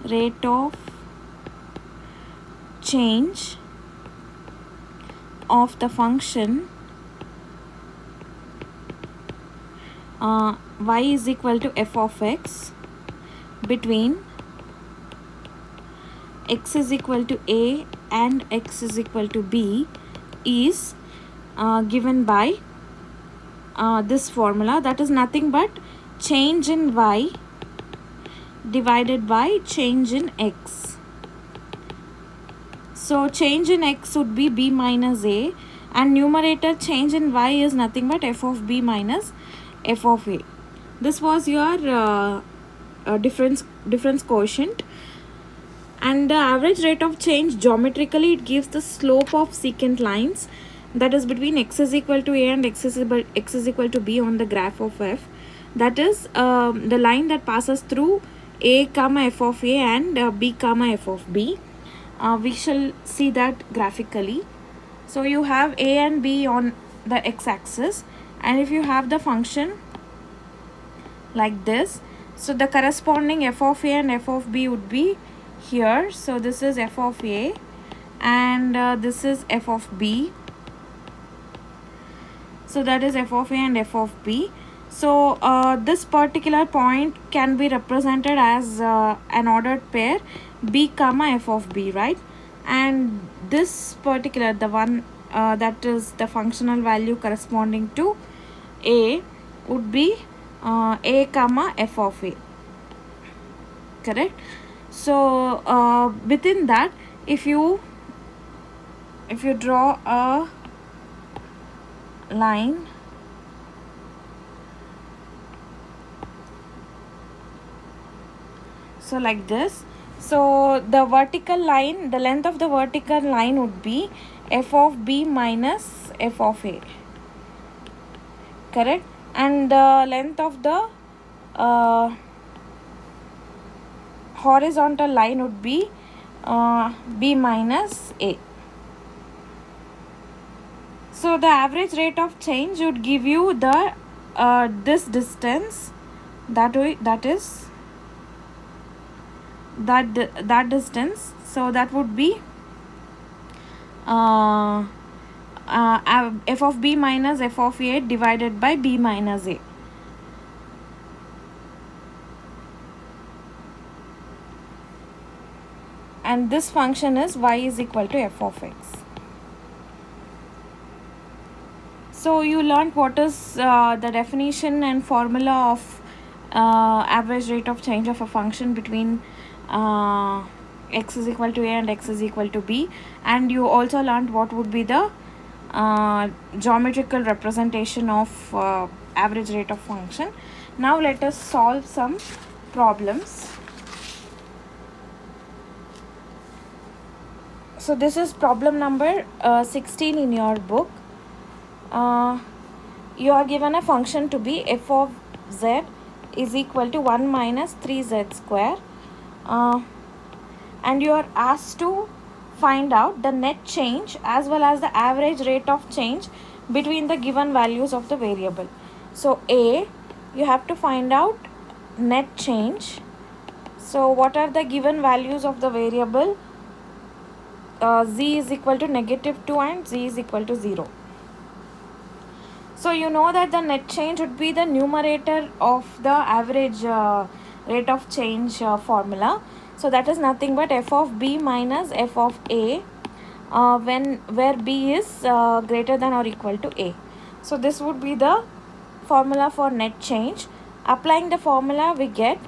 rate of change of the function y is equal to f of x between x is equal to a and x is equal to b is given by this formula, that is nothing but change in y divided by change in x. So change in x would be b minus a, and numerator change in y is nothing but f of b minus f of a. This was your difference quotient. And the average rate of change, geometrically it gives the slope of secant lines, that is between x is equal to a and x is equal to b on the graph of f. That is the line that passes through a comma f of a and b comma f of b. We shall see that graphically. So you have a and b on the x-axis, and if you have the function like this, so the corresponding f of a and f of b would be here. So this is f of a and this is f of b. So that is f of a and f of b. So this particular point can be represented as an ordered pair b comma f of b, right? And this particular, the one that is the functional value corresponding to a, would be a comma f of a, correct? So within that, if you draw a line so like this, so the vertical line, the length of the vertical line would be f of b minus f of a, correct? And the length of the horizontal line would be b minus a. So the average rate of change would give you the this distance, that is that distance. So that would be f of b minus f of a divided by b minus a. And this function is y is equal to f of x. So you learned what is the definition and formula of average rate of change of a function between x is equal to a and x is equal to b, and you also learned what would be the geometrical representation of average rate of function. Now let us solve some problems. So this is problem number 16 in your book. You are given a function to be f of z is equal to 1 minus 3z square, and you are asked to find out the net change as well as the average rate of change between the given values of the variable. So A, you have to find out net change. So what are the given values of the variable? Z is equal to -2 and z is equal to 0. So you know that the net change would be the numerator of the average rate of change formula. So that is nothing but f of b minus f of a where b is greater than or equal to a. So this would be the formula for net change. Applying the formula, we get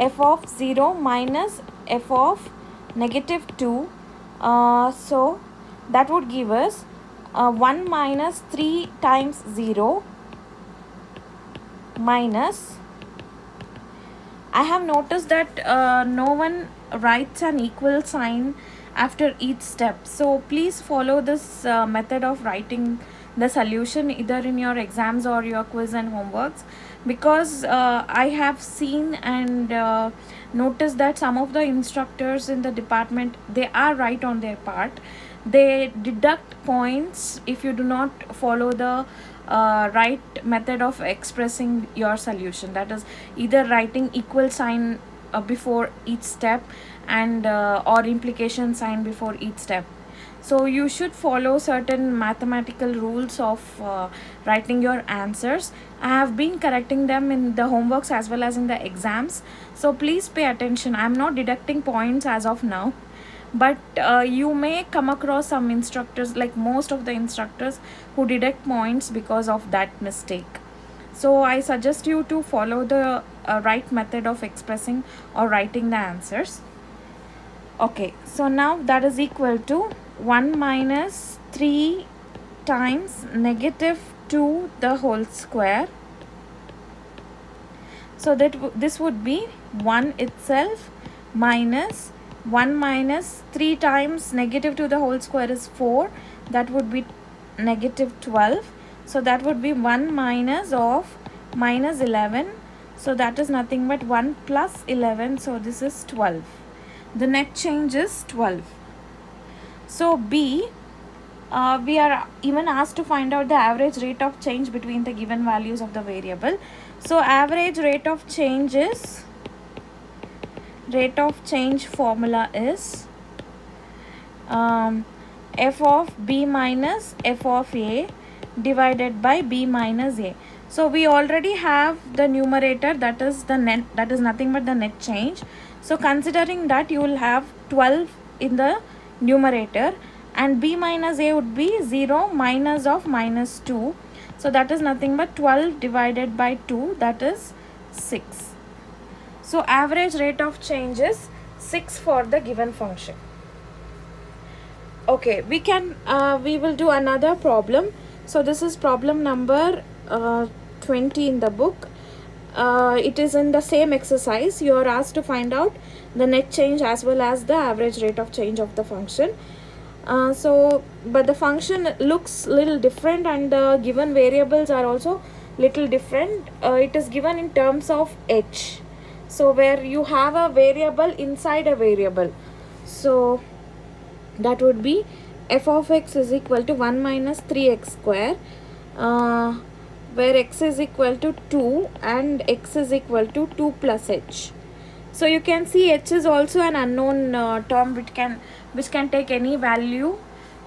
f of 0 minus f of -2. So that would give us 1 minus 3 times 0 minus, I have noticed that no one writes an equal sign after each step. So please follow this method of writing the solution either in your exams or your quiz and homeworks, because I have seen and noticed that some of the instructors in the department, they are right on their part. They deduct points if you do not follow the right method of expressing your solution, that is either writing equal sign before each step and or implication sign before each step. So you should follow certain mathematical rules of writing your answers. I have been correcting them in the homeworks as well as in the exams, so please pay attention. I am not deducting points as of now, but you may come across some instructors, like most of the instructors, who deduct points because of that mistake. So I suggest you to follow the right method of expressing or writing the answers. Okay, so now that is equal to 1 minus 3 times negative 2 the whole square. So that this would be 1 itself minus 1 minus 3 times negative 2 the whole square is 4, that would be negative 12. So that would be 1 minus of minus 11, so that is nothing but 1 plus 11, so this is 12. The net change is 12. So B, we are even asked to find out the average rate of change between the given values of the variable. So average rate of change is, rate of change formula is f of b minus f of a divided by b minus a. So we already have the numerator, that is the net, that is nothing but the net change. So considering that, you will have 12 in the numerator, and b minus a would be 0 minus of minus 2. So that is nothing but 12 divided by 2, that is 6. So average rate of change is 6 for the given function. Okay, we will do another problem. So this is problem number 20 in the book. It is in the same exercise. You are asked to find out the net change as well as the average rate of change of the function. But the function looks little different, and the given variables are also little different. It is given in terms of h, so where you have a variable inside a variable. So that would be f of x is equal to 1 minus 3x square, where x is equal to 2 and x is equal to 2 plus h. So you can see h is also an unknown term which can take any value,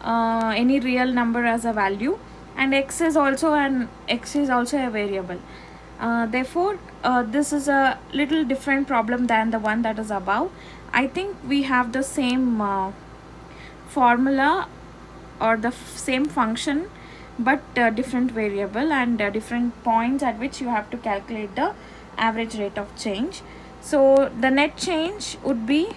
any real number as a value, and x is also a variable. Therefore this is a little different problem than the one that is above. I think we have the same formula or the same function, but different variable and different points at which you have to calculate the average rate of change. So the net change would be,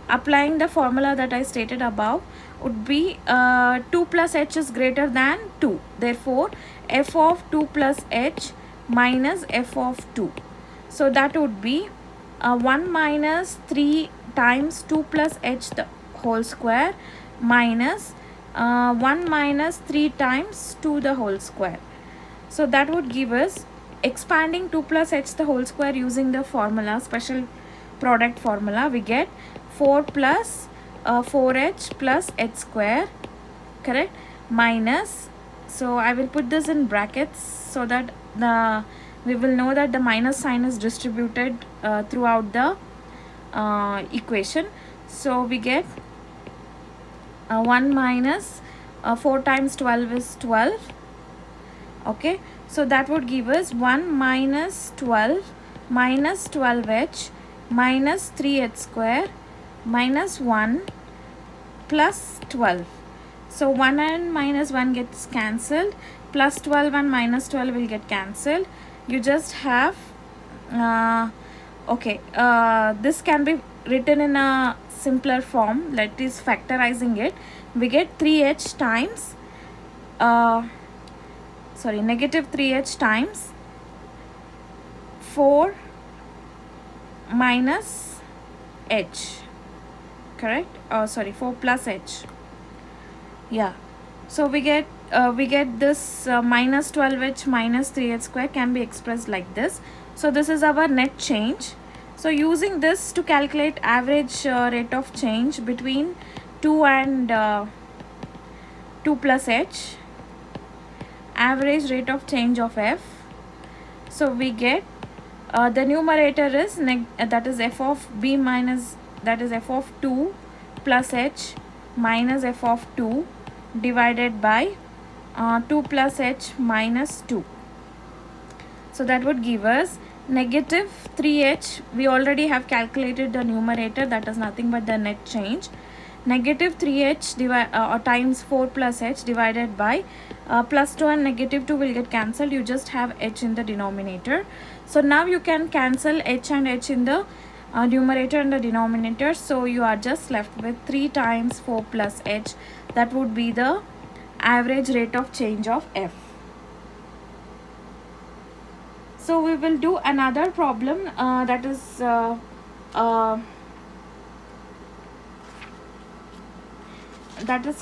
applying the formula that I stated above, would be 2 plus h is greater than 2. Therefore f of 2 plus h minus f of 2. So that would be 1 minus 3 times 2 plus h the whole square minus 1 minus 3 times 2 the whole square. So that would give us, expanding 2 plus h the whole square using the formula, special product formula, we get 4 plus 4h plus h square, correct, minus, so I will put this in brackets so that we will know that the minus sign is distributed throughout the equation. So we get 1 minus 4 times 12 is 12. Okay, so that would give us 1 minus 12 minus 12h minus 3h square minus 1 plus 12. So 1 and minus 1 gets cancelled, plus 12 and minus 12 will get cancelled. You just have this can be written in a simpler form, that is factorizing it. We get 3h times negative 3h times 4 minus h, correct, 4 plus h, yeah. So we get this minus 12h minus 3h square can be expressed like this. So this is our net change. So using this to calculate average rate of change between 2 and 2 plus h average rate of change of f. So we get the numerator is that is f of b minus, that is f of 2 plus h minus f of 2 divided by 2 plus h minus 2. So that would give us negative 3h. We already have calculated the numerator, that is nothing but the net change. Negative 3h times 4 plus h divided by plus 2 and negative 2 will get cancelled. You just have h in the denominator. So now you can cancel h and h in the numerator and the denominator. So you are just left with 3 times 4 plus h. That would be the average rate of change of f. So we will do another problem that is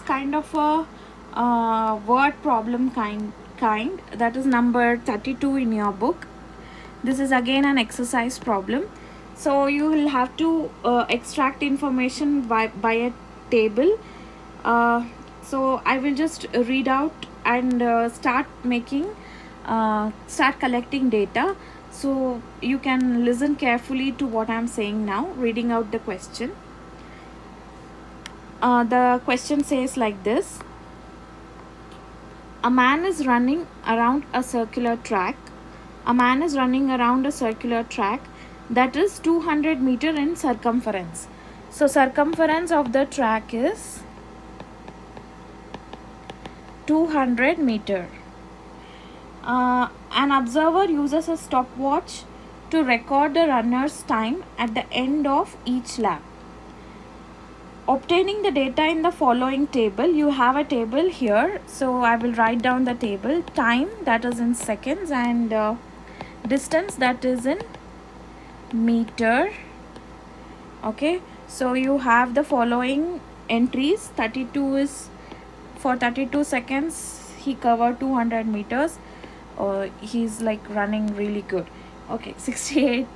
kind of a word problem kind that is number 32 in your book. This is again an exercise problem. So you will have to extract information by a table. So I will just read out and start collecting data. So you can listen carefully to what I am saying now, reading out the question. The question says like this: a man is running around a circular track. A man is running around a circular track that is 200 meter in circumference. So circumference of the track is 200 meter. An observer uses a stopwatch to record the runner's time at the end of each lap. Obtaining the data in the following table. You have a table here, so I will write down the table. Time, that is in seconds, and distance, that is in meter. Okay, so you have the following entries. 32 is for 32 seconds he covered 200 meters. He's like running really good. Okay, 68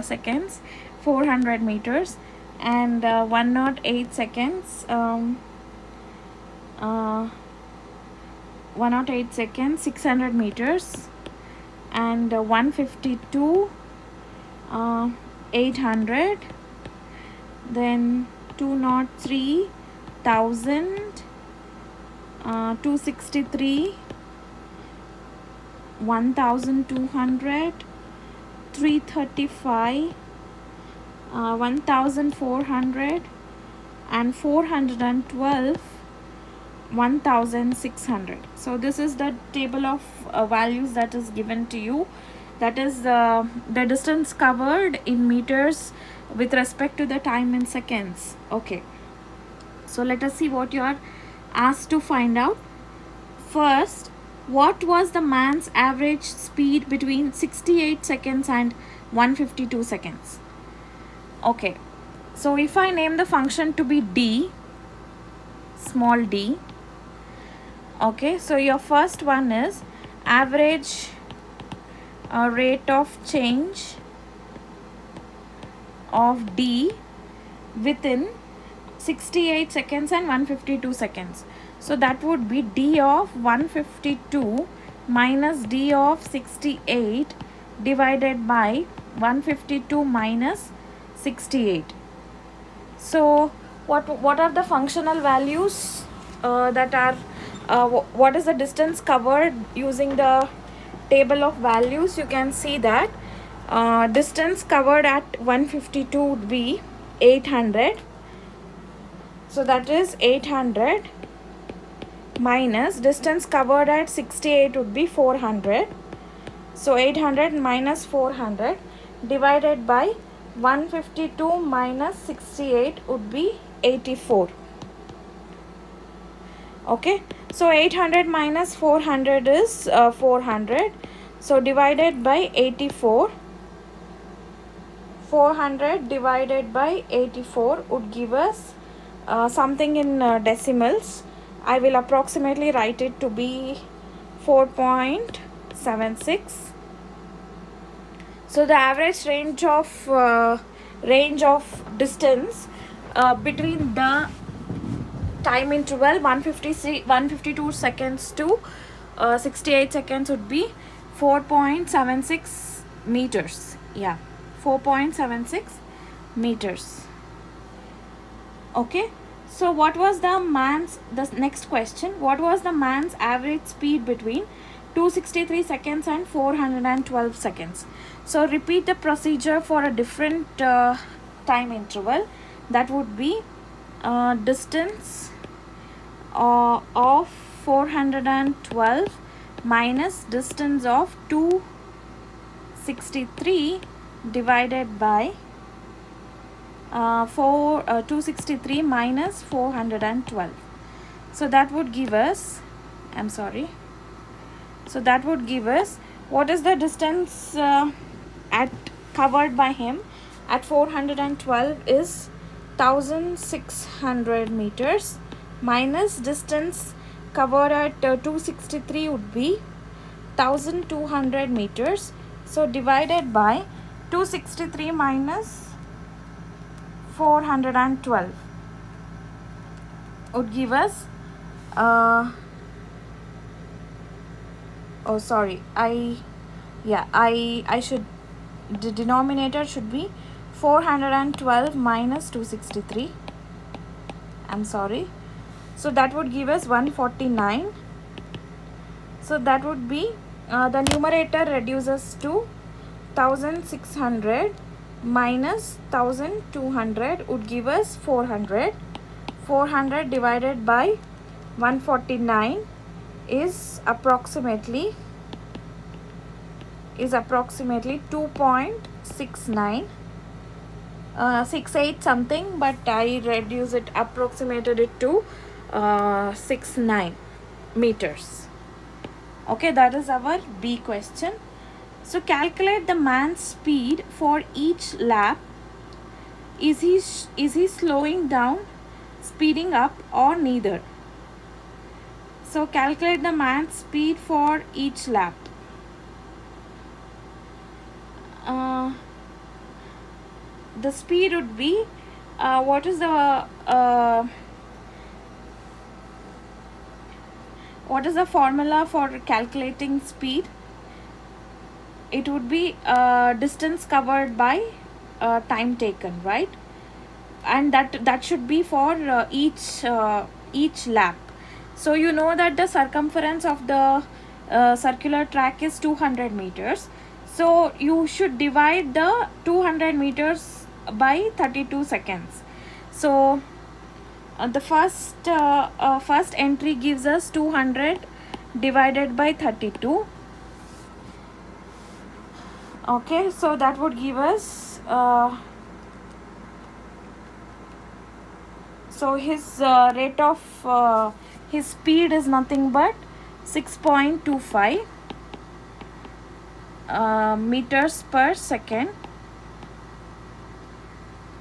seconds 400 meters, and 108 seconds 108 seconds 600 meters, and 152 800, then 203 1000 263 1200 335 1400 and 412 1600. So this is the table of values that is given to you. That is the distance covered in meters with respect to the time in seconds. Okay, so let us see what you are asked to find out. First, what was the man's average speed between 68 seconds and 152 seconds? Okay, so if I name the function to be d, small d. Okay, so your first one is average rate of change of d within 68 seconds and 152 seconds. So that would be d of 152 minus d of 68 divided by 152 minus 68. So what are the functional values that are what is the distance covered using the table of values? You can see that distance covered at 152 would be 800. So that is 800 minus distance covered at 68 would be 400. So 800 minus 400 divided by 152 minus 68 would be 84. Okay, so 800 minus 400 is 400. So divided by 84, 400 divided by 84 would give us something in decimals. I will approximately write it to be 4.76. So the average range of distance between the time interval 152 seconds to 68 seconds would be 4.76 meters. Yeah, 4.76 meters. Okay, so what was the next question, what was the man's average speed between 263 seconds and 412 seconds? So repeat the procedure for a different time interval. That would be distance of 412 minus distance of 263 divided by 263 minus 412. So that would give us, so that would give us, what is the distance at covered by him at 412 is 1600 meters, minus distance covered at 263 would be 1200 meters. So divided by 263 minus 412 would give us oh sorry, I should, the denominator should be 412 minus 263. I'm sorry. So that would give us 149. So that would be the numerator reduces to 1600 minus 1200 would give us 400. 400 divided by 149 is approximately 2.69 68 something, but I approximated it to 69 meters. Okay, that is our B question. So calculate the man's speed for each lap. Is he slowing down, speeding up, or neither? So calculate the man's speed for each lap. The speed would be what is the formula for calculating speed? It would be distance covered by time taken, right? And that should be for each lap. So you know that the circumference of the circular track is 200 meters. So you should divide the 200 meters by 32 seconds. So the first entry gives us 200 divided by 32. Okay, so that would give us so his rate of his speed is nothing but 6.25 meters per second.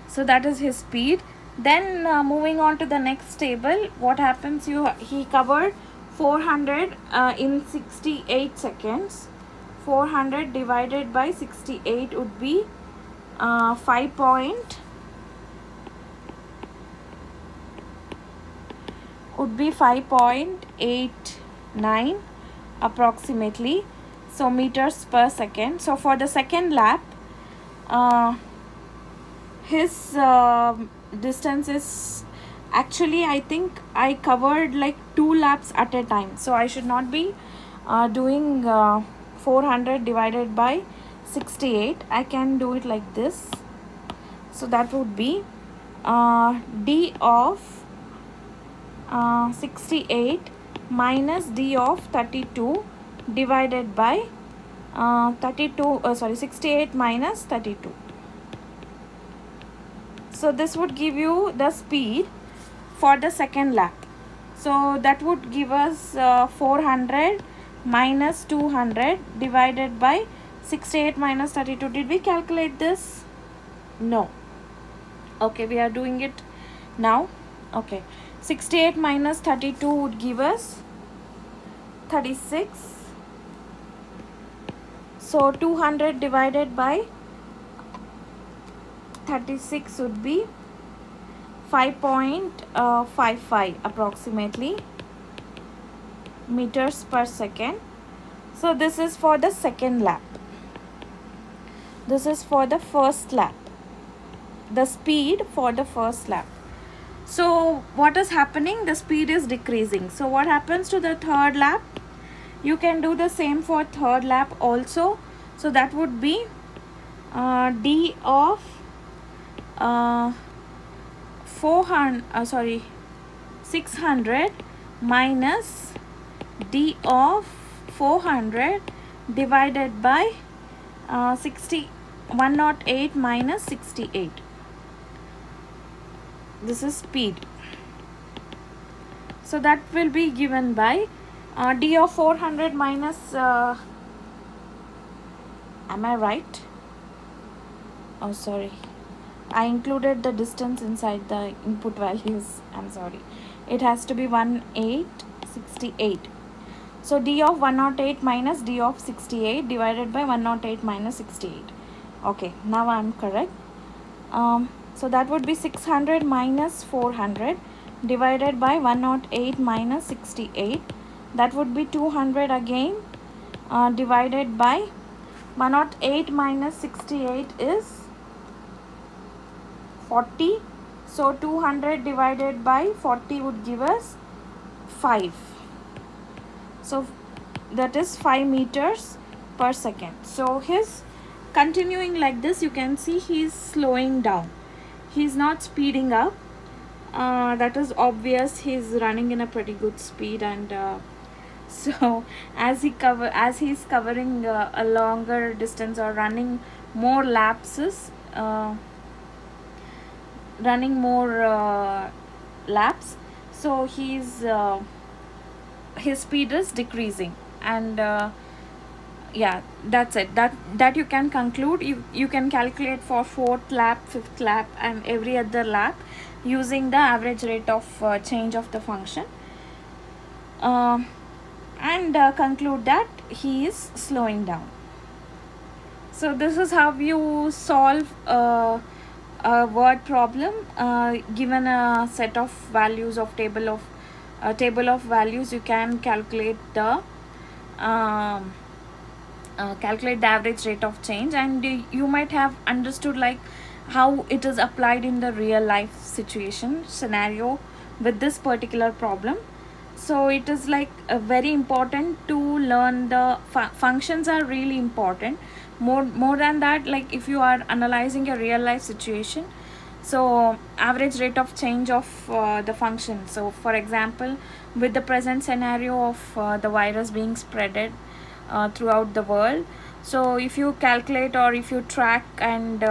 So that is his speed. Then moving on to the next table, what happens, he covered 400 in 68 seconds. 400 divided by 68 would be 5.89 approximately, so meters per second. So for the second lap, his distance is, actually I think I covered like 2 laps at a time, so I should not be doing 400 divided by 68. I can do it like this. So that would be d of 68 minus d of 32 divided by 68 minus 32. So this would give you the speed for the second lap. So that would give us 400 minus 200 divided by 68 minus 32. Did we calculate this? No. Okay, we are doing it now. Okay, 68 minus 32 would give us 36. So 200 divided by 36 would be 5.55 approximately meters per second. So this is for the second lap. This is for the first lap, the speed for the first lap. So what is happening? The speed is decreasing. So what happens to the third lap? You can do the same for third lap also. So that would be d of 600 minus d of 400 divided by 108 minus 68. This is speed. So that will be given by d of 400 minus am I right? Oh, sorry, I included the distance inside the input values. I'm sorry. It has to be 1868. So d of 108 minus d of 68 divided by 108 minus 68. Okay, now I'm correct. So that would be 600 minus 400 divided by 108 minus 68. That would be 200 again, divided by 108 minus 68 is 40. So 200 divided by 40 would give us 5. So that is 5 meters per second. So his continuing like this, you can see he's slowing down. He's not speeding up. That is obvious. He's running in a pretty good speed, and so as he's covering a longer distance or running more laps, so his speed is decreasing, and yeah, that's it. That you can conclude. You can calculate for fourth lap, fifth lap, and every other lap using the average rate of change of the function, and conclude that he is slowing down. So this is how you solve a word problem given a set of values of table of values. You can calculate the average rate of change, and you might have understood like how it is applied in the real life situation scenario with this particular problem. So it is like very important to learn the functions are really important. More than that, like if you are analyzing a real life situation, so average rate of change of the function. So for example, with the present scenario of the virus being spreaded throughout the world, so if you calculate or if you track and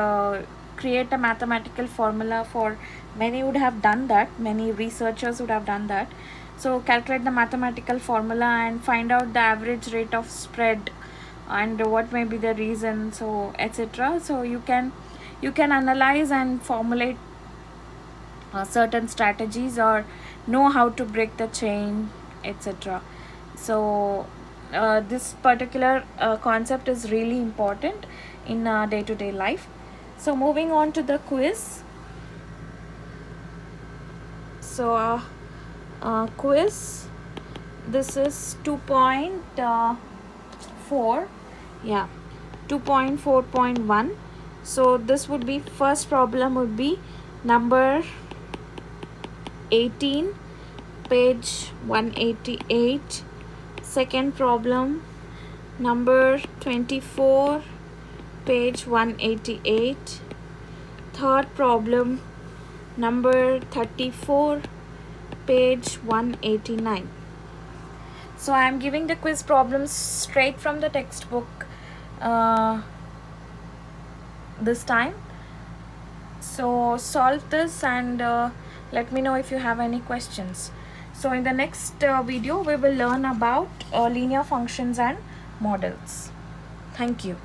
create a mathematical formula for, many would have done that, many researchers would have done that. So calculate the mathematical formula and find out the average rate of spread and what may be the reason, so etc. So you can analyze and formulate certain strategies or know how to break the chain, etc. So this particular concept is really important in day-to-day life. So moving on to the quiz. So quiz, this is 2.4, yeah, 2.4.1. so this would be, first problem would be number 18, page 188. Second problem number 24, page 188. Third problem number 34, page 189. So I am giving the quiz problems straight from the textbook this time. So solve this and let me know if you have any questions. So in the next video we will learn about linear functions and models. Thank you.